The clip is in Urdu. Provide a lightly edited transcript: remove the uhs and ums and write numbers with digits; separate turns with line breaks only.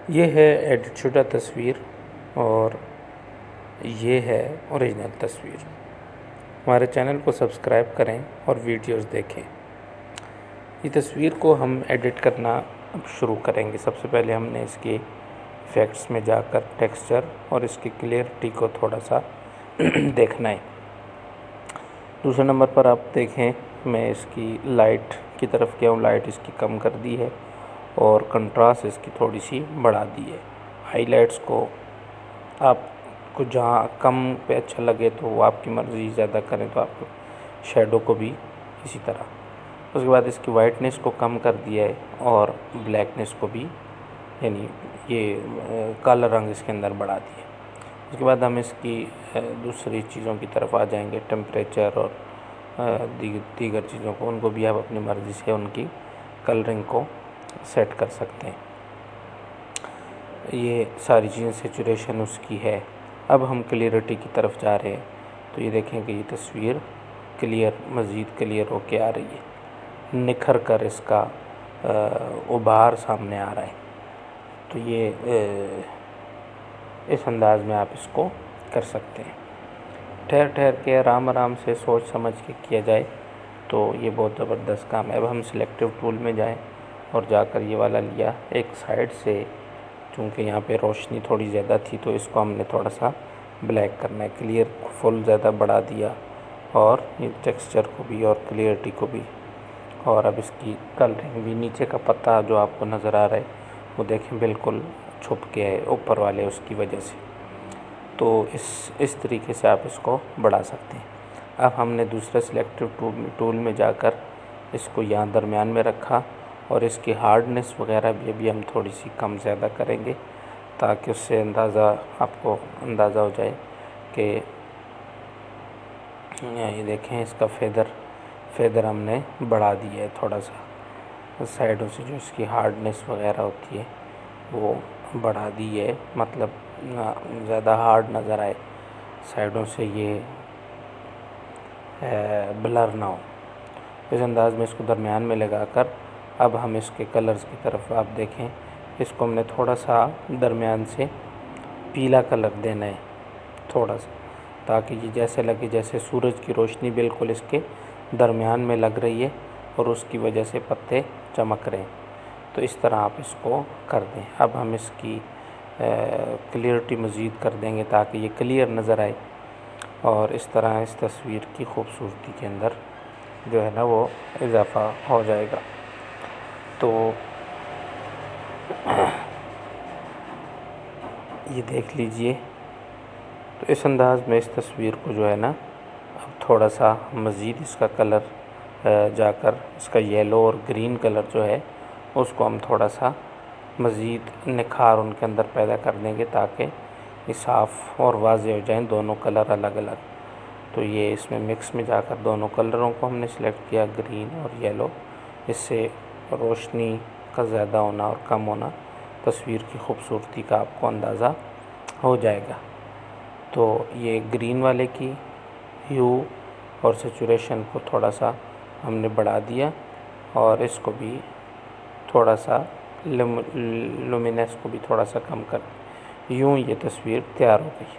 یہ ہے ایڈٹ شدہ تصویر اور یہ ہے اوریجنل تصویر۔ ہمارے چینل کو سبسکرائب کریں اور ویڈیوز دیکھیں۔ یہ تصویر کو ہم ایڈٹ کرنا اب شروع کریں گے۔ سب سے پہلے ہم نے اس کے ایفیکٹس میں جا کر ٹیکسچر اور اس کی کلیئرٹی کو تھوڑا سا دیکھنا ہے۔ دوسرے نمبر پر آپ دیکھیں میں اس کی لائٹ کی طرف گیا ہوں، لائٹ اس کی کم کر دی ہے اور کنٹراسٹ اس کی تھوڑی سی بڑھا دی ہے۔ ہائی لائٹس کو آپ کو جہاں کم پہ اچھا لگے تو وہ آپ کی مرضی، زیادہ کریں تو آپ شیڈو کو بھی اسی طرح۔ اس کے بعد اس کی وائٹنس کو کم کر دیا ہے اور بلیکنس کو بھی، یعنی یہ کالا رنگ اس کے اندر بڑھا دیا ہے۔ اس کے بعد ہم اس کی دوسری چیزوں کی طرف آ جائیں گے، ٹیمپریچر اور دیگر چیزوں کو، ان کو بھی آپ اپنی مرضی سے ان کی کلرنگ کو سیٹ کر سکتے ہیں۔ یہ ساری چیزیں سیچوریشن اس کی ہے۔ اب ہم کلیئرٹی کی طرف جا رہے ہیں تو یہ دیکھیں کہ یہ تصویر کلیئر، مزید کلیئر ہو کے آ رہی ہے، نکھر کر اس کا ابھار سامنے آ رہا ہے۔ تو یہ اس انداز میں آپ اس کو کر سکتے ہیں۔ ٹھہر ٹھہر کے آرام سے سوچ سمجھ کے کیا جائے تو یہ بہت زبردست کام ہے۔ اب ہم سلیکٹیو ٹول میں جائیں اور جا کر یہ والا لیا، ایک سائیڈ سے چونکہ یہاں پہ روشنی تھوڑی زیادہ تھی تو اس کو ہم نے تھوڑا سا بلیک کرنا ہے، کلیئر فل زیادہ بڑھا دیا اور یہ ٹیکسچر کو بھی اور کلیئرٹی کو بھی، اور اب اس کی کلرنگ بھی۔ نیچے کا پتا جو آپ کو نظر آ رہا ہے وہ دیکھیں بالکل چھپ کے ہے اوپر والے اس کی وجہ سے، تو اس طریقے سے آپ اس کو بڑھا سکتے ہیں۔ اب ہم نے دوسرے سلیکٹیو ٹول میں جا کر اس کو یہاں درمیان میں رکھا اور اس کی ہارڈنس وغیرہ بھی ہم تھوڑی سی کم زیادہ کریں گے تاکہ اس سے آپ کو اندازہ ہو جائے کہ یہ دیکھیں اس کا فیدر ہم نے بڑھا دیا ہے تھوڑا سا، سائڈوں سے جو اس کی ہارڈنس وغیرہ ہوتی ہے وہ بڑھا دی ہے، مطلب زیادہ ہارڈ نظر آئے، سائڈوں سے یہ بلر نہ ہو۔ اس انداز میں اس کو درمیان میں لگا کر اب ہم اس کے کلرز کی طرف آپ دیکھیں، اس کو ہم نے تھوڑا سا درمیان سے پیلا کلر دینا ہے تھوڑا سا، تاکہ یہ جیسے لگے جیسے سورج کی روشنی بالکل اس کے درمیان میں لگ رہی ہے اور اس کی وجہ سے پتے چمک رہے ہیں۔ تو اس طرح آپ اس کو کر دیں۔ اب ہم اس کی کلیئرٹی مزید کر دیں گے تاکہ یہ کلیئر نظر آئے، اور اس طرح اس تصویر کی خوبصورتی کے اندر جو ہے نا وہ اضافہ ہو جائے گا۔ تو یہ دیکھ لیجئے، تو اس انداز میں اس تصویر کو جو ہے نا اب تھوڑا سا مزید اس کا کلر جا کر اس کا یلو اور گرین کلر جو ہے اس کو ہم تھوڑا سا مزید نکھار ان کے اندر پیدا کر دیں گے تاکہ یہ صاف اور واضح ہو جائیں دونوں کلر الگ الگ۔ تو یہ اس میں مکس میں جا کر دونوں کلروں کو ہم نے سلیکٹ کیا، گرین اور یلو، اس سے روشنی کا زیادہ ہونا اور کم ہونا تصویر کی خوبصورتی کا آپ کو اندازہ ہو جائے گا۔ تو یہ گرین والے کی ہیو اور سیچوریشن کو تھوڑا سا ہم نے بڑھا دیا اور اس کو بھی تھوڑا سا لومینس کو بھی تھوڑا سا کم کر، یوں یہ تصویر تیار ہو گئی۔